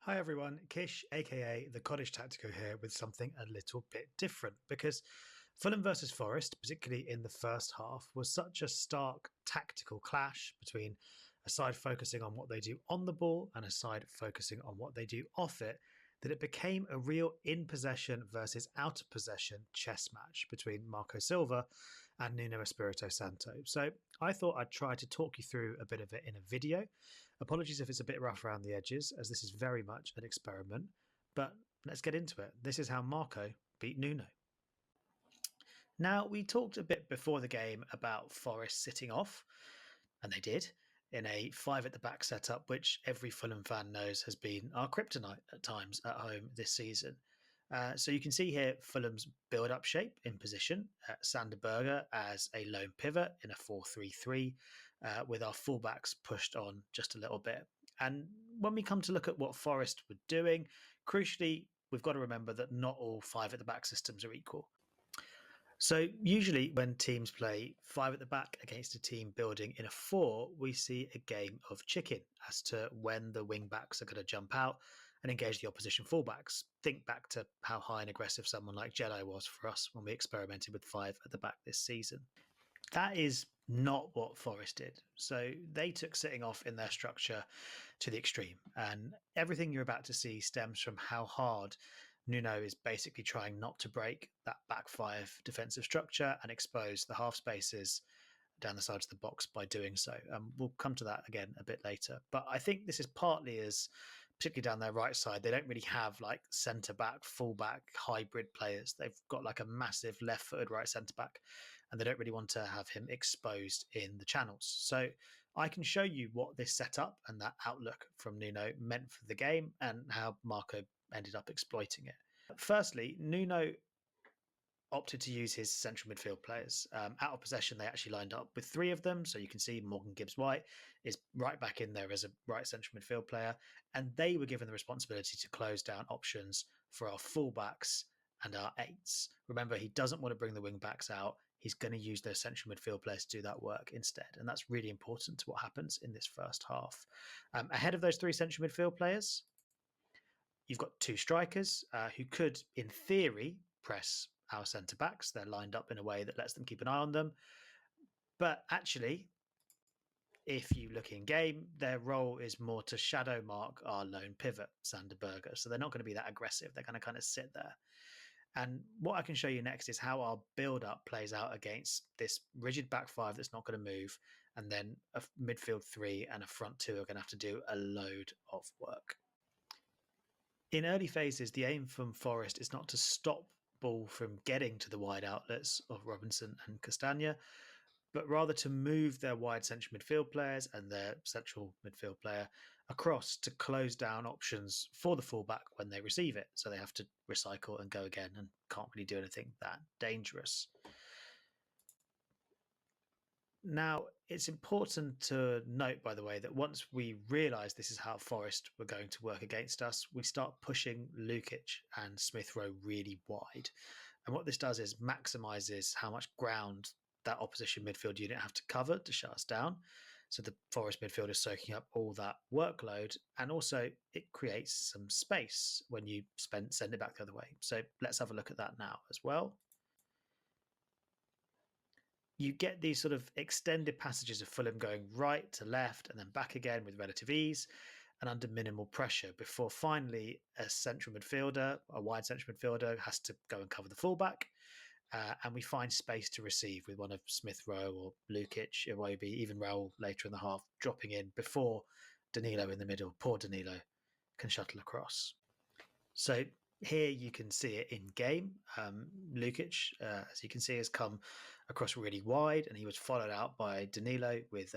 Hi everyone, Kish, aka the Cottage Tactico here with something a little bit different because Fulham versus Forest, particularly in the first half, was such a stark tactical clash between a side focusing on what they do on the ball and a side focusing on what they do off it that it became a real in possession versus out of possession chess match between Marco Silva and Nuno Espirito Santo. So I thought I'd try to talk you through a bit of it in a video. Apologies if it's a bit rough around the edges, as this is very much an experiment, but let's get into it. This is how Marco beat Nuno. Now, we talked a bit before the game about Forest sitting off, and they did, in a five at the back setup, which every Fulham fan knows has been our kryptonite at times at home this season. So you can see here Fulham's build-up shape in position. Sander as a lone pivot in a 4-3-3, with our fullbacks pushed on just a little bit. And when we come to look at what Forest were doing, crucially, we've got to remember that not all five at the back systems are equal. So usually when teams play five at the back against a team building in a four, we see a game of chicken as to when the wing backs are going to jump out and engage the opposition fullbacks. Think back to how high and aggressive someone like Jedi was for us when we experimented with five at the back this season. That is not what Forest did. So they took sitting off in their structure to the extreme. And everything you're about to see stems from how hard Nuno is basically trying not to break that back five defensive structure and expose the half spaces down the sides of the box by doing so. We'll come to that again a bit later. But I think this is partly as, particularly down their right side, they don't really have like centre back, full back, hybrid players. They've got like a massive left footed right centre back, and they don't really want to have him exposed in the channels. So I can show you what this setup and that outlook from Nuno meant for the game and how Marco ended up exploiting it. Firstly, Nuno opted to use his central midfield players. Out of possession, they actually lined up with three of them. So you can see Morgan Gibbs-White is right back in there as a right central midfield player. And they were given the responsibility to close down options for our fullbacks and our eights. Remember, he doesn't want to bring the wing backs out. He's going to use those central midfield players to do that work instead. And that's really important to what happens in this first half. Ahead of those three central midfield players, you've got two strikers who could, in theory, press our centre backs. They're lined up in a way that lets them keep an eye on them. But actually, if you look in game, their role is more to shadow mark our lone pivot, Sander. So they're not going to be that aggressive. They're going to kind of sit there. And what I can show you next is how our build-up plays out against this rigid back five that's not going to move. And then a midfield three and a front two are going to have to do a load of work. In early phases, the aim from Forest is not to stop ball from getting to the wide outlets of Robinson and Castagna, but rather to move their wide central midfield players and their central midfield player across to close down options for the fullback when they receive it. So they have to recycle and go again and can't really do anything that dangerous. Now, it's important to note, by the way, that once we realise this is how Forest were going to work against us, we start pushing Lukic and Smith Rowe really wide. And what this does is maximises how much ground that opposition midfield unit have to cover to shut us down. So the Forest midfield is soaking up all that workload. And also it creates some space when you send it back the other way. So let's have a look at that now as well. You get these sort of extended passages of Fulham going right to left and then back again with relative ease and under minimal pressure before finally a central midfielder, a wide central midfielder, has to go and cover the fullback. And we find space to receive with one of Smith Rowe or Lukic, Iwobi, even Raul later in the half, dropping in before Danilo in the middle. Poor Danilo can shuttle across. So here you can see it in game. Lukic, as you can see, has come across really wide, and he was followed out by Danilo with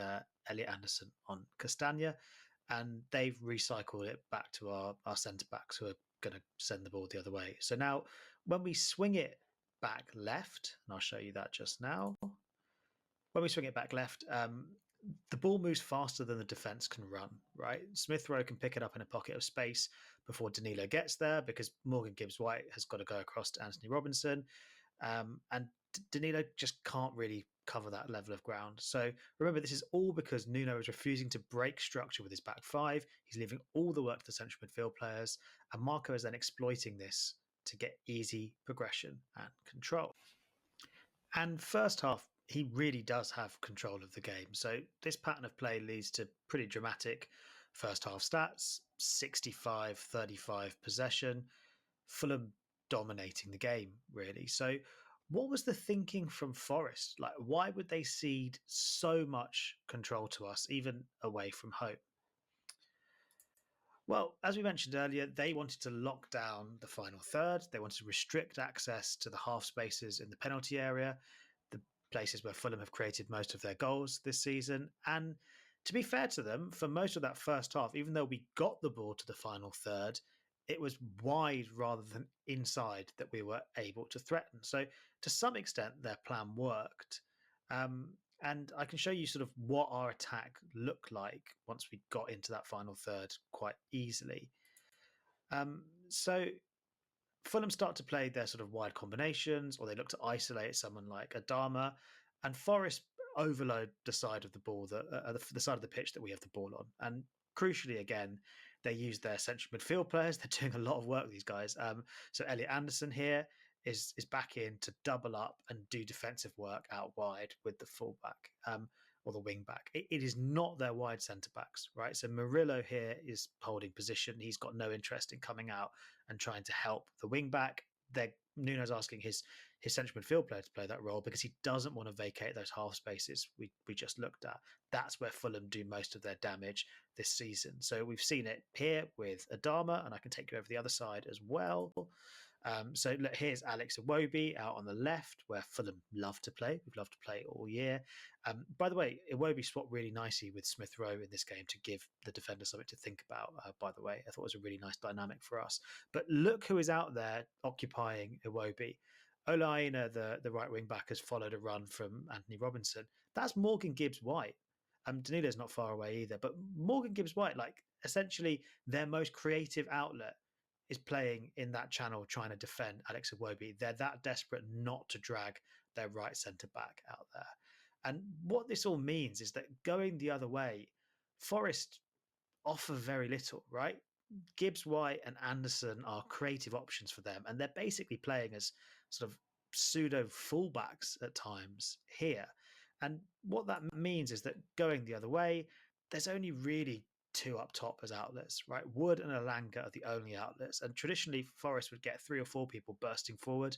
Elliot Anderson on Castagna, and they've recycled it back to our centre-backs who are going to send the ball the other way. So now when we swing it back left, and I'll show you that just now. When we swing it back left, the ball moves faster than the defence can run, right? Smith Rowe can pick it up in a pocket of space before Danilo gets there because Morgan Gibbs-White has got to go across to Anthony Robinson. And Danilo just can't really cover that level of ground. So remember, this is all because Nuno is refusing to break structure with his back five. He's leaving all the work to the central midfield players, and Marco is then exploiting this to get easy progression and control. And first half, he really does have control of the game. So this pattern of play leads to pretty dramatic first half stats: 65-35 possession, Fulham dominating the game, really. So what was the thinking from Forest? Like, why would they cede so much control to us, even away from home? Well, as we mentioned earlier, they wanted to lock down the final third. They wanted to restrict access to the half spaces in the penalty area, the places where Fulham have created most of their goals this season. And to be fair to them, for most of that first half, even though we got the ball to the final third, it was wide rather than inside that we were able to threaten. So, to some extent, their plan worked. Um, and I can show you sort of what our attack looked like once we got into that final third quite easily. So Fulham start to play their sort of wide combinations, or they look to isolate someone like Adama, and Forest overload the side of the ball, the side of the pitch that we have the ball on. And crucially, again, they use their central midfield players. They're doing a lot of work, these guys. So Elliot Anderson here is back in to double up and do defensive work out wide with the fullback. Or the wing back. It is not their wide centre backs, right? So Murillo here is holding position. He's got no interest in coming out and trying to help the wing back. Nuno's asking his central midfield player to play that role because he doesn't want to vacate those half spaces we just looked at. That's where Fulham do most of their damage this season. So we've seen it here with Adama, and I can take you over the other side as well. So look, here's Alex Iwobi out on the left, where Fulham love to play. We've loved to play all year. By the way, Iwobi swapped really nicely with Smith Rowe in this game to give the defender something to think about. By the way, I thought it was a really nice dynamic for us. But look who is out there occupying Iwobi. Ola Aina, the right wing back, has followed a run from Anthony Robinson. That's Morgan Gibbs-White. Danilo's not far away either, but Morgan Gibbs-White, like essentially their most creative outlet, is playing in that channel trying to defend Alex Iwobi. They're that desperate not to drag their right centre back out there. And what this all means is that going the other way, Forest offer very little, right? Gibbs, White, and Anderson are creative options for them, and they're basically playing as sort of pseudo fullbacks at times here. And what that means is that going the other way, there's only really two up top as outlets, right? Wood and Alanga are the only outlets, and traditionally Forest would get three or four people bursting forward.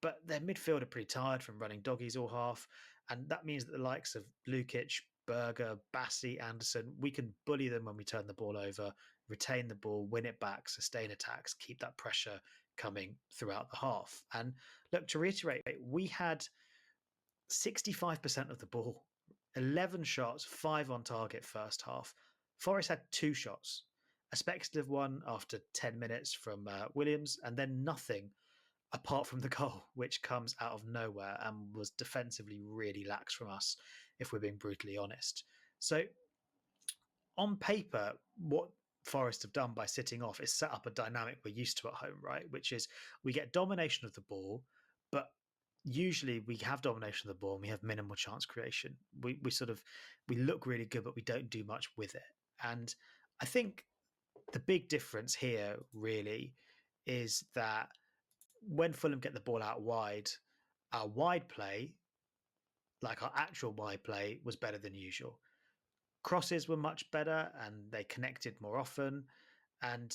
But their midfield are pretty tired from running doggies all half, and that means that the likes of Lukic, Berger, Bassi, Anderson, we can bully them when we turn the ball over, retain the ball, win it back, sustain attacks, keep that pressure coming throughout the half. And look, to reiterate, we had 65% of the ball, 11 shots, 5 on target first half. Forest had 2 shots, a speculative one after 10 minutes from Williams, and then nothing apart from the goal, which comes out of nowhere and was defensively really lax from us, if we're being brutally honest. So on paper, what Forest have done by sitting off is set up a dynamic we're used to at home, right? Which is we get domination of the ball, but usually we have domination of the ball and we have minimal chance creation. We look really good, but we don't do much with it. And I think the big difference here really is that when Fulham get the ball out wide, our wide play, like our actual wide play, was better than usual. Crosses were much better and they connected more often. And,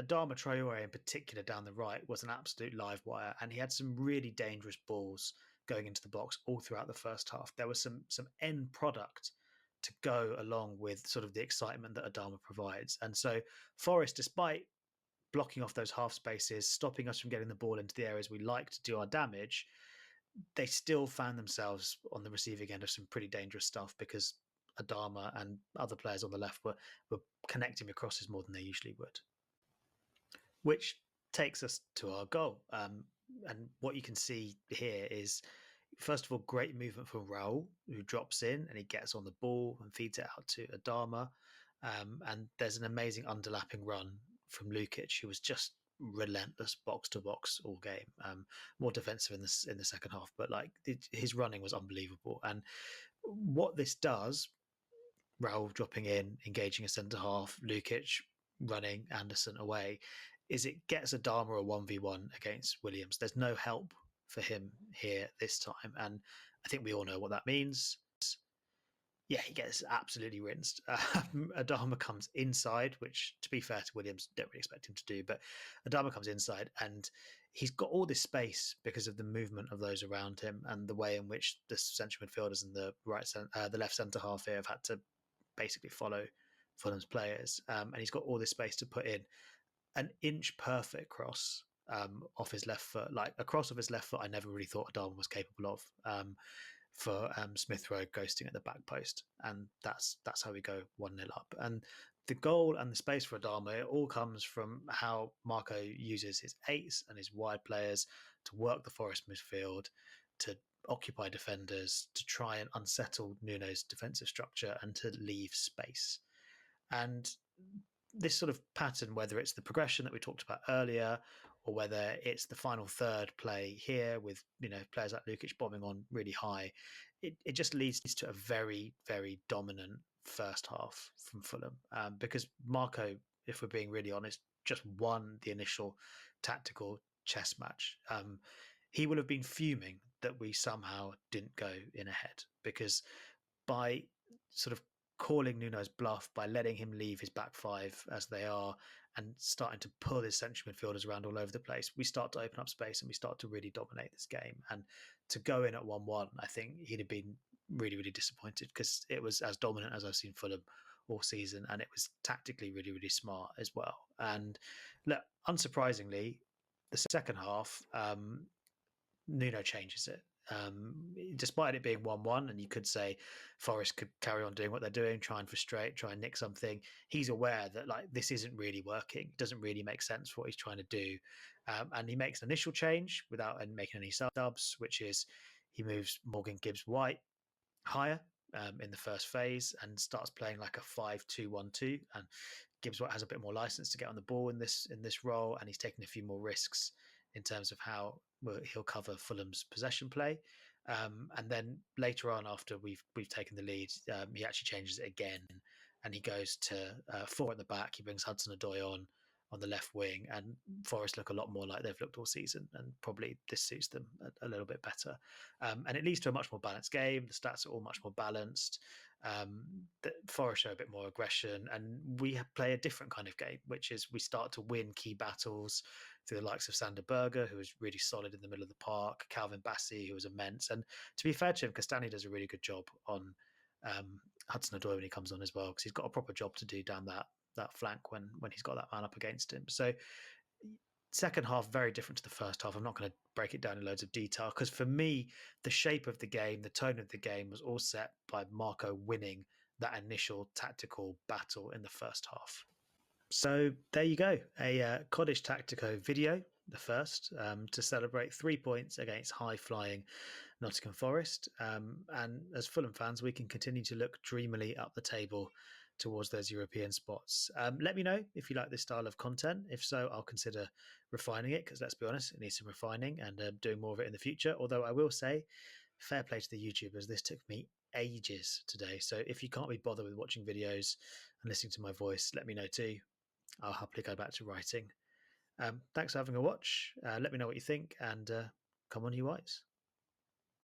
Adama Traore in particular down the right was an absolute live wire, and he had some really dangerous balls going into the box all throughout the first half. There was some end product to go along with sort of the excitement that Adama provides. And so Forest, despite blocking off those half spaces, stopping us from getting the ball into the areas we like to do our damage, they still found themselves on the receiving end of some pretty dangerous stuff because Adama and other players on the left were connecting with crosses more than they usually would. Which takes us to our goal. And what you can see here is, first of all, great movement from Raul, who drops in and he gets on the ball and feeds it out to Adama. And there's an amazing underlapping run from Lukic, who was just relentless box to box all game. More defensive in the second half, but like his running was unbelievable. And what this does, Raul dropping in, engaging a centre half, Lukic running Anderson away, is it gets Adama a 1v1 against Williams. There's no help for him here this time. And I think we all know what that means. Yeah, he gets absolutely rinsed. Adama comes inside, which, to be fair to Williams, don't really expect him to do. But Adama comes inside, and he's got all this space because of the movement of those around him and the way in which the central midfielders and the left centre half here have had to basically follow Fulham's players. And he's got all this space to put in an inch perfect cross off his left foot, like a cross off his left foot. I never really thought Adama was capable of. For Smith Rowe ghosting at the back post, and that's how we go 1-0 up. And the goal and the space for Adama, it all comes from how Marco uses his eights and his wide players to work the Forest midfield, to occupy defenders, to try and unsettle Nuno's defensive structure, and to leave space. And this sort of pattern, whether it's the progression that we talked about earlier, or whether it's the final third play here with players like Lukic bombing on really high, it just leads to a very, very dominant first half from Fulham. Because Marco, if we're being really honest, just won the initial tactical chess match. He will have been fuming that we somehow didn't go in ahead, because by sort of calling Nuno's bluff, by letting him leave his back five as they are and starting to pull his central midfielders around all over the place, we start to open up space and we start to really dominate this game. And to go in at 1-1, I think he'd have been really, really disappointed, because it was as dominant as I've seen Fulham all season, and it was tactically really, really smart as well. And look, unsurprisingly, the second half, Nuno changes it. Despite it being 1-1, and you could say Forest could carry on doing what they're doing, try and frustrate, try and nick something, he's aware that like this isn't really working. It doesn't really make sense for what he's trying to do. And he makes an initial change without making any subs, which is he moves Morgan Gibbs-White higher in the first phase and starts playing like a 5-2-1-2. And Gibbs-White has a bit more license to get on the ball in this role, and he's taking a few more risks in terms of how he'll cover Fulham's possession play. And then later on, after we've taken the lead, he actually changes it again, and he goes to 4 at the back. He brings Hudson-Odoi on the left wing, and Forest look a lot more like they've looked all season, and probably this suits them a little bit better. And it leads to a much more balanced game. The stats are all much more balanced. The Forest show a bit more aggression, and we play a different kind of game, which is we start to win key battles through the likes of Sander Berger, who was really solid in the middle of the park, Calvin Bassey, who was immense. And to be fair to him, Castagni does a really good job on Hudson-Odoi when he comes on as well, because he's got a proper job to do down that flank when he's got that man up against him. So second half, very different to the first half. I'm not going to break it down in loads of detail, because for me, the shape of the game, the tone of the game was all set by Marco winning that initial tactical battle in the first half. So there you go, a Cottage Tactico video, the first, to celebrate 3 points against high-flying Nottingham Forest. And as Fulham fans, we can continue to look dreamily up the table towards those European spots. Let me know if you like this style of content. If so, I'll consider refining it, because let's be honest, it needs some refining, and doing more of it in the future. Although I will say, fair play to the YouTubers, this took me ages today. So if you can't be bothered with watching videos and listening to my voice, let me know too. I'll happily go back to writing. Thanks for having a watch. Let me know what you think, and come on, you whites.